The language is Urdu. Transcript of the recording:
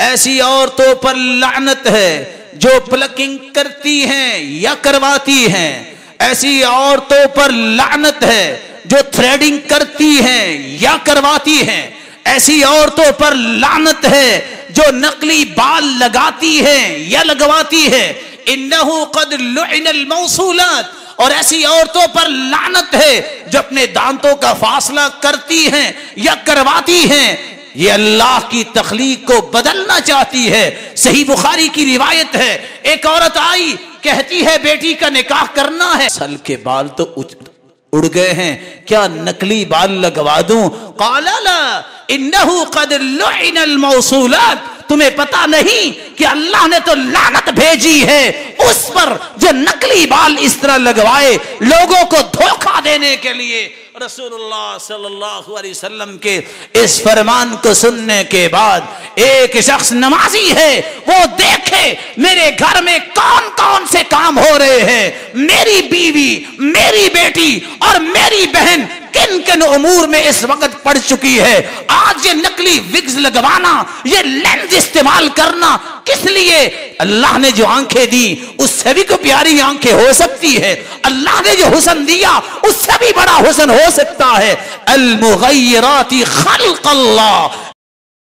ایسی عورتوں پر لعنت ہے جو پلکنگ کرتی ہیں یا کرواتی ہیں، ایسی عورتوں پر لعنت ہے جو تھریڈنگ کرتی ہیں یا کرواتی ہیں، ایسی عورتوں پر لعنت ہے جو نقلی بال لگاتی ہیں یا لگواتی ہے، انہو قد لعن الموصولات، اور ایسی عورتوں پر لعنت ہے جو اپنے دانتوں کا فاصلہ کرتی ہیں یا کرواتی ہیں، یہ اللہ کی تخلیق کو بدلنا چاہتی ہے۔ صحیح بخاری کی روایت ہے، ایک عورت آئی کہتی ہے بیٹی کا نکاح کرنا ہے، سل کے بال تو اڑ گئے ہیں، کیا نقلی بال لگوا دوں؟ قال لا انہو قد لعن الموصولات، تمہیں پتا نہیں کہ اللہ نے تو لعنت بھیجی ہے اس پر جو نقلی بال اس طرح لگوائے لوگوں کو دھوکہ دینے کے لیے۔ رسول اللہ صلی اللہ علیہ وسلم کے اس فرمان کو سننے کے بعد ایک شخص نمازی ہے، وہ دیکھے میرے گھر میں کون کون سے کام ہو رہے ہیں، میری بیوی، میری بیٹی اور میری بہن کن کن امور میں اس وقت پڑ چکی ہے، آج یہ نقلی وگز لگوانا، یہ لینز استعمال کرنا کس لیے؟ اللہ نے جو آنکھیں دی اس سے بھی کوئی پیاری آنکھیں ہو سکتی ہے، اللہ نے جو حسن دیا اس سے بھی بڑا حسن ہو سکتا ہے۔ المغیرات خلق اللہ،